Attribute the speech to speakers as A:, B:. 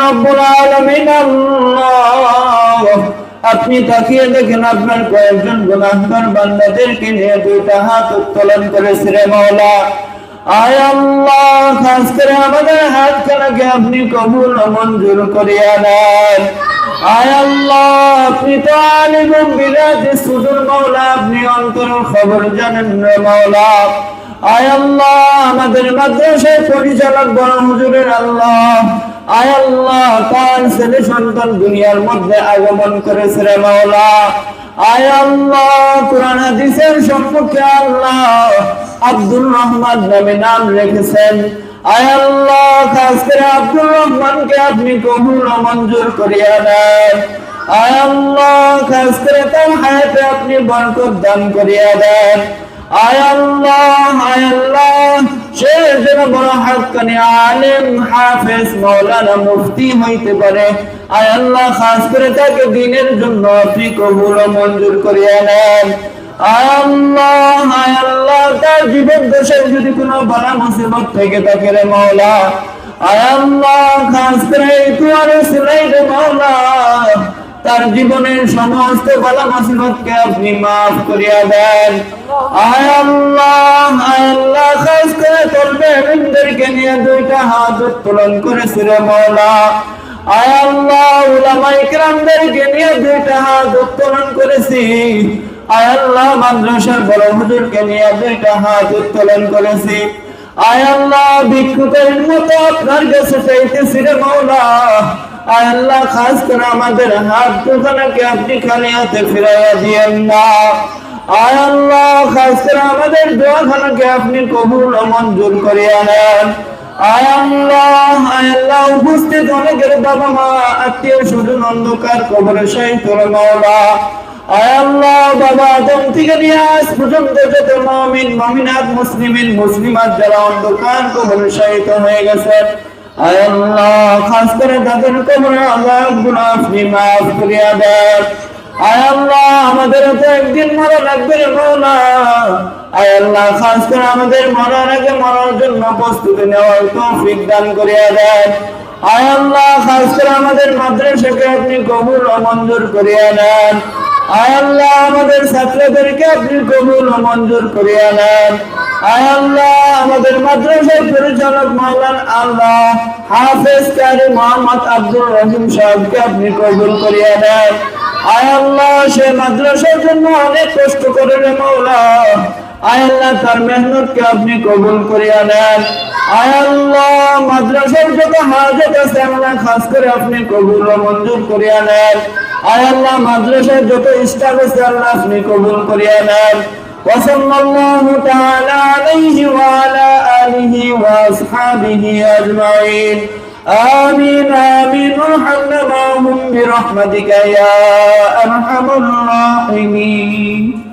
A: রব্বুল আলামিন আল্লাহ, আপনি তাকিয়ে দেখেন আপনার কয়েকজন গুনাহগার বান্দাদেরকে নিয়ে দুইটা হাত উত্তোলন করেছে রে মাওলা। আয় আল্লাহ, খাস করে আমাদের হাতখানাকে আপনি কবুল ও মঞ্জুর করিয়া নেন। আয় আল্লাহ, আপনি তো আলিমুম বিযাতি সুদূর মাওলা, আপনি অন্তরের খবর জানেন রে মাওলা। আয় আল্লাহ, আমাদের মাদ্রাসার পরিচালক বড় হুজুরের আল্লাহ, আয় আল্লাহ, তার ছেলে সন্তান দুনিয়ার মধ্যে আগমন করেছে রে মাওলা। আয় আল্লাহ, কুরআন হাদিসের সম্মুখে আল্লাহ আব্দুর রহমান নামে নাম রেখেছেন। আয় আল্লাহ, খাস করে আব্দুর রহমানকে আপনি কবুল ও মঞ্জুর করিয়া নেন। আয় আল্লাহ, খাস করে তার হায়াতে আপনি বরকত দান করিয়া দেন। আয় আল্লাহ, সে যেন বড় হাক্কানি আলেম, হাফেজ, মাওলানা, মুফতি হইতে পারে। আয় আল্লাহ, খাস করে তাকে দ্বীনের জন্য আপনি কবুল ও মঞ্জুর করিয়া নেন। আয় আল্লাহ, তার জীবন দশায় যদি কোনো বালা মুসিবত থেকে থাকে রে মাওলা, আয় আল্লাহ, খাস করে তোমারে সিলাই রে মাওলা, তার জীবনের সমস্ত বালা মুসিবতকে আপনি মাফ করিয়া দেন। আয় আল্লাহ, খাস করে তলবে ইলমদেরকে নিয়ে দুইটা হাত উত্তোলন করেছে রে মাওলা। আয় আল্লাহ, উলামায়ে কিরামদেরকে নিয়ে দুইটা হাত উত্তোলন করেছি। আয় আল্লাহ, মাদ্রাসার বড় হুজুরকে নিয়ে দুইটা হাত উত্তোলন করেছি। আয় আল্লাহ, ভিক্ষুকের মতো আপনার কাছে চাইতেছি রে মাওলা। আয় আল্লাহ, খাস করে আমাদের হাত দুখানাকে আপনি খালি হাতে ফিরাইয়া দিয়েন না। আয় আল্লাহ, খাস করে আমাদের দোয়াখানাকে আপনি কবুল ও মঞ্জুর করিয়া নেন। আয় আল্লাহ, উপস্থিত অনেকের বাবা মা, আত্মীয় স্বজন অন্ধকার কবরে শায়িত রে মাওলা। আয় আল্লাহ, বাবা আদম থেকে নিয়ে আজ পর্যন্ত যত মুমিন, মুমিনাত, মুসলিমিন, মুসলিমাত যারা অন্ধকার কবরে শায়িত হয়ে গেছে, আয় আল্লাহ, খাস করে তাদের কবরে আযাবগুলো আপনি মাফ করিয়া দেন। আয় আল্লাহ, আমাদের তো একদিন মরা লাগবে রে মাওলা। আয় আল্লাহ, খাস করে আমাদের মরার আগে মরার জন্য প্রস্তুতি নেওয়ার তৌফিক দান করিয়া দেন। আয় আল্লাহ, খাস করে আমাদের মাদ্রাসাকে আপনি কবুল ও মঞ্জুর করিয়া নেন। আয় আল্লাহ, আমাদের ছাত্রদেরকে আপনি কবুল ও মঞ্জুর করিয়া নেন। আয় আল্লাহ, আমাদের মাদ্রাসার পরিচালক মাওলানা আল্লাহ হাফেজ কারি মোহাম্মদ আব্দুর রহিম সাহেবকে আপনি কবুল করিয়া নেন। আয় আল্লাহ, সে মাদ্রাসার জন্য অনেক কষ্ট করে রে মাওলা। আয় আল্লাহ, তার মেহনতকে আপনি কবুল করিয়া নেন। আয় আল্লাহ, মাদ্রাসার যত হাজত আছে আল্লাহ, খাস করে আপনি কবুল ও মঞ্জুর করিয়া নেন। আয় আল্লাহ, মাদ্রাসার যত স্টাফ আছে আল্লাহ, আপনি কবুল করিয়া নেন। وصلى الله تعالى عليه وعلى آله وأصحابه أجمعين. آمين آمين. وارحمنا معهم برحمتك يا أرحم الراحمين.